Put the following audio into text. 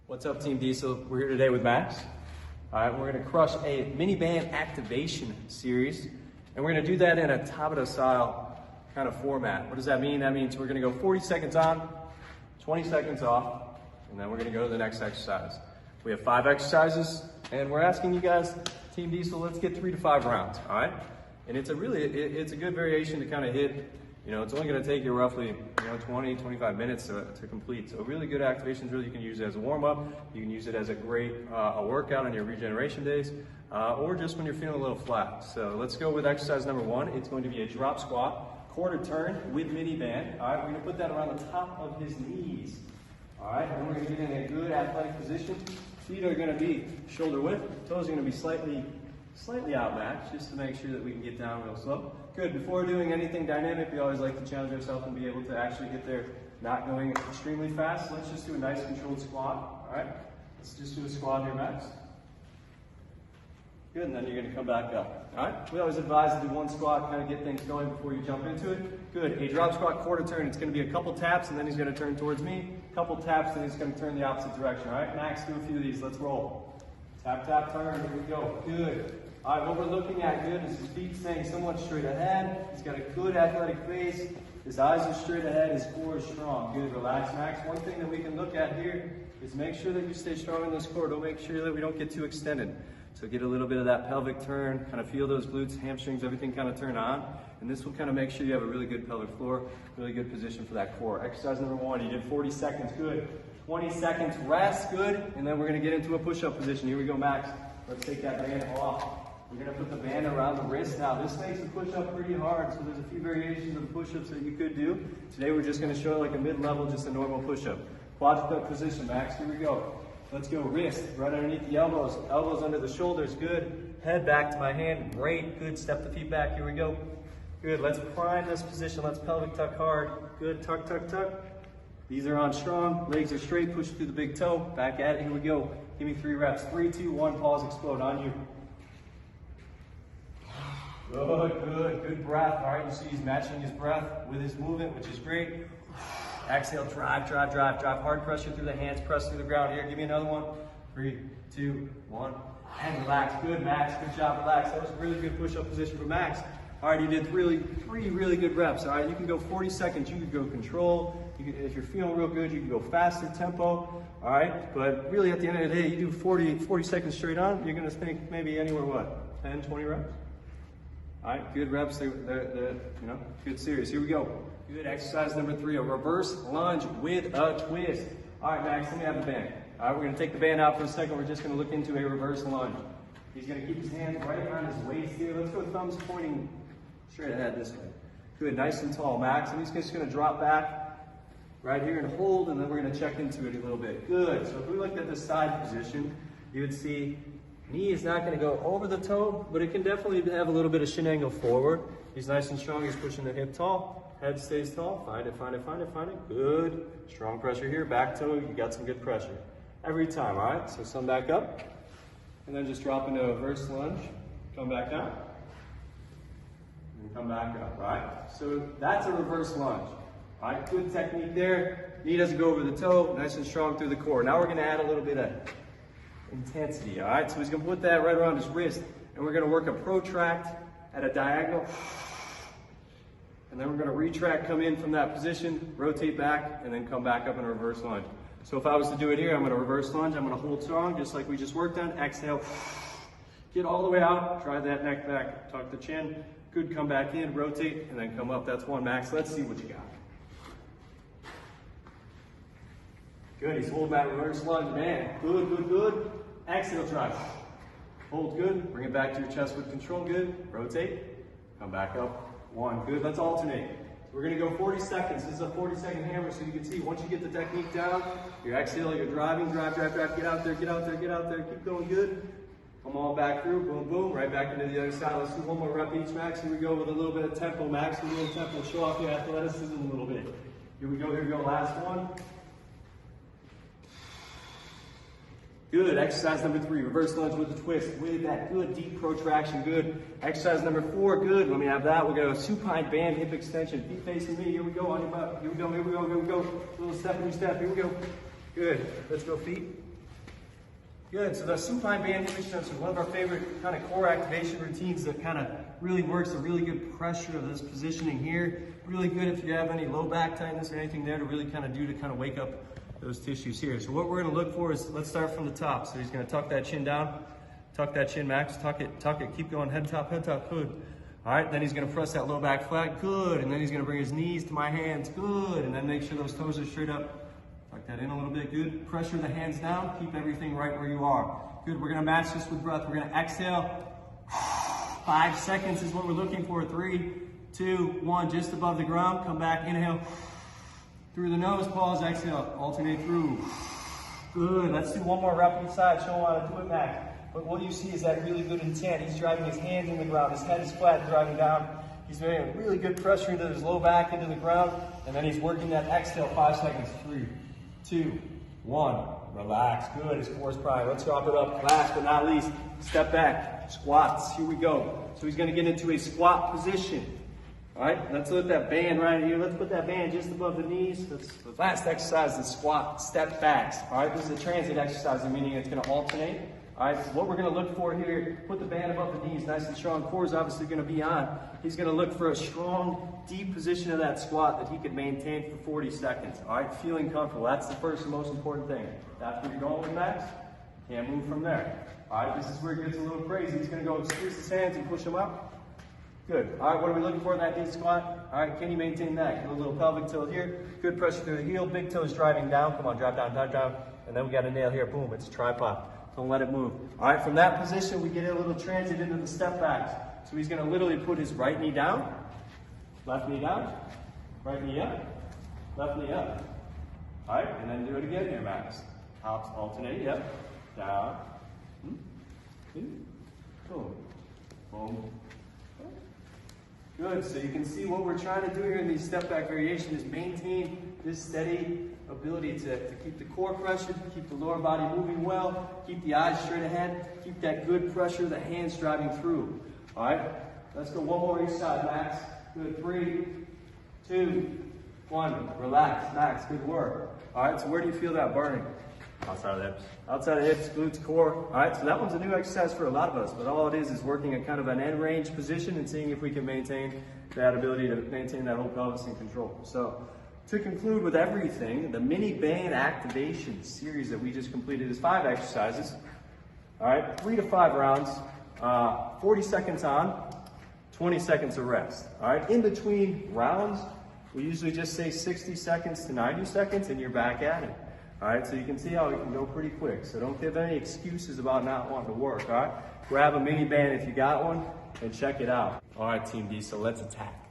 What's up, Team Diesel? We're here today with Max. All right, we're gonna crush a mini band activation series, and we're gonna do that in a Tabata style kind of format. What does that mean? That means we're gonna go 40 seconds on, 20 seconds off, and then we're gonna go to the next exercise. We have 5 exercises, and we're asking you guys, Team Diesel, let's get 3 to 5 rounds, all right? And it's a good variation to kind of hit. You know, it's only going to take you roughly, 20, 25 minutes to complete. So really good activations, really you can use it as a warm-up. You can use it as a great a workout on your regeneration days, or just when you're feeling a little flat. So let's go with exercise number 1. It's going to be a drop squat, quarter turn with mini band. All right, we're going to put that around the top of his knees. All right, and we're going to get in a good athletic position. Feet are going to be shoulder width. Toes are going to be slightly out back, just to make sure that we can get down real slow. Good, before doing anything dynamic, we always like to challenge ourselves and be able to actually get there, not going extremely fast. Let's just do a nice controlled squat, all right? Let's just do a squat here, Max. Good, and then you're gonna come back up, all right? We always advise to do 1 squat, kind of get things going before you jump into it. Good, a drop squat quarter turn. It's gonna be a couple taps, and then he's gonna turn towards me. Couple taps, and he's gonna turn the opposite direction, all right? Max, do a few of these, let's roll. Tap, tap, turn, here we go, good. All right, what we're looking at, good, is his feet staying somewhat straight ahead. He's got a good athletic face. His eyes are straight ahead. His core is strong. Good, relax, Max. One thing that we can look at here is make sure that you stay strong in this core. Don't make sure that we don't get too extended. So get a little bit of that pelvic turn, kind of feel those glutes, hamstrings, everything kind of turn on. And this will kind of make sure you have a really good pelvic floor, really good position for that core. Exercise number 1, you did 40 seconds, good. 20 seconds, rest, good. And then we're gonna get into a push-up position. Here we go, Max. Let's take that band off. We're going to put the band around the wrist. Now, this makes the push-up pretty hard, so there's a few variations of push-ups that you could do. Today, we're just going to show like a mid-level, just a normal push-up. Quadruped position, Max. Here we go. Let's go. Wrist right underneath the elbows. Elbows under the shoulders. Good. Head back to my hand. Great. Good. Step the feet back. Here we go. Good. Let's prime this position. Let's pelvic tuck hard. Good. Tuck, tuck, tuck. These are on strong. Legs are straight. Push through the big toe. Back at it. Here we go. Give me 3 reps. 3, 2, 1. Pause. Explode. On you. Good breath. All right, you see he's matching his breath with his movement, which is great. Exhale, drive. Hard pressure through the hands, press through the ground here. Give me another one. 3, 2, 1, and relax. Good, Max. Good job, relax. That was a really good push-up position for Max. All right, you did 3 really good reps. All right, you can go 40 seconds. You could go control. If you're feeling real good, you can go faster tempo. All right, but really at the end of the day, you do 40 seconds straight on. You're going to think maybe anywhere, what, 10, 20 reps? All right, good reps, they're good series. Here we go. Good, exercise number 3, a reverse lunge with a twist. All right, Max, let me have the band. All right, we're gonna take the band out for a second. We're just gonna look into a reverse lunge. He's gonna keep his hands right around his waist here. Let's go thumbs pointing straight ahead this way. Good, nice and tall, Max. And he's just gonna drop back right here and hold, and then we're gonna check into it a little bit. Good, so if we looked at the side position, you would see knee is not going to go over the toe, but it can definitely have a little bit of shin angle forward. He's nice and strong. He's pushing the hip tall. Head stays tall. Find it. Good. Strong pressure here. Back toe. You got some good pressure. Every time, all right? So some back up. And then just drop into a reverse lunge. Come back down. And come back up, all right? So that's a reverse lunge. All right, good technique there. Knee doesn't go over the toe. Nice and strong through the core. Now we're going to add a little bit of intensity, all right? So he's gonna put that right around his wrist, and we're gonna work a protract at a diagonal, and then we're gonna retract, come in from that position, rotate back, and then come back up in a reverse lunge. So if I was to do it here, I'm gonna reverse lunge, I'm gonna hold strong, just like we just worked on. Exhale, get all the way out, drive that neck back, tuck the chin. Good, come back in, rotate, and then come up. That's 1, Max. Let's see what you got. Good, he's holding that reverse lunge, man. Good. Exhale, try. Hold, good. Bring it back to your chest with control, good. Rotate, come back up. 1, good. Let's alternate. We're gonna go 40 seconds. This is a 40-second hammer, so you can see once you get the technique down, you're exhaling, you're driving, drive. Get out there. Keep going, good. Come all back through, boom, right back into the other side. Let's do 1 more rep each, Max. Here we go with a little bit of tempo, Max. A little tempo, show off your athleticism a little bit. Here we go, last one. Good, exercise number 3, reverse lunge with a twist. With that good deep protraction, good. Exercise number 4, good. Let me have that. We're gonna supine band hip extension. Feet facing me, here we go, on your butt. Here we go. Little step, new step, here we go. Good, let's go feet. Good, so the supine band hip extension is one of our favorite kind of core activation routines that kind of really works a really good pressure of this positioning here. Really good if you have any low back tightness or anything there to really kind of do to kind of wake up those tissues here. So what we're gonna look for is, let's start from the top. So he's gonna tuck that chin down, tuck that chin, Max, tuck it, keep going, head top, good. All right, then he's gonna press that low back flat, good. And then he's gonna bring his knees to my hands, good. And then make sure those toes are straight up. Tuck that in a little bit, good. Pressure the hands down, keep everything right where you are. Good, we're gonna match this with breath. We're gonna exhale. 5 seconds is what we're looking for. 3, 2, 1, just above the ground. Come back, inhale. Through the nose, pause, exhale. Alternate through. Good, let's do one more rep each side. Show him how to do it, Max. But what you see is that really good intent. He's driving his hands in the ground. His head is flat, driving down. He's bringing really good pressure into his low back, into the ground. And then he's working that exhale, 5 seconds. 3, 2, 1. Relax. Good. His core is prime. Let's drop it up. Last but not least, step back. Squats. Here we go. So he's going to get into a squat position. All right. Let's let that band right here. Let's put that band just above the knees. The last exercise is squat step backs. All right. This is a transit exercise, meaning it's going to alternate. All right, so what we're going to look for here, put the band above the knees, nice and strong. Core is obviously going to be on. He's going to look for a strong, deep position of that squat that he can maintain for 40 seconds. All right, feeling comfortable. That's the first and most important thing. That's where you're going with Max. Can't move from there. All right, this is where it gets a little crazy. He's going to go squeeze his hands and push them up. Good. All right, what are we looking for in that knee squat? All right, can you maintain that? Get a little pelvic tilt here. Good pressure through the heel. Big toe is driving down. Come on, drop down, drop down. And then we got a nail here. Boom, it's a tripod. Don't let it move. All right, from that position, we get a little transit into the step backs. So he's gonna literally put his right knee down, left knee down, right knee up, left knee up. All right, and then do it again here, Max. Hops, alternate, yep. Down, boom, boom. Good, so you can see what we're trying to do here in these step back variations is maintain this steady ability to keep the core pressure, keep the lower body moving well, keep the eyes straight ahead, keep that good pressure, the hands driving through. All right, let's go one more each side, Max. Good, 3, 2, 1, relax, Max, good work. All right, so where do you feel that burning? Outside of the hips. Outside of the hips, glutes, core. All right, so that one's a new exercise for a lot of us, but all it is working at kind of an end range position and seeing if we can maintain that ability to maintain that whole pelvis in control. So to conclude with everything, the mini band activation series that we just completed is 5 exercises. All right, 3 to 5 rounds, 40 seconds on, 20 seconds of rest. All right, in between rounds, we usually just say 60 seconds to 90 seconds and you're back at it. All right, so you can see how it can go pretty quick. So don't give any excuses about not wanting to work, all right? Grab a mini band if you got one and check it out. All right, Team D, so let's attack.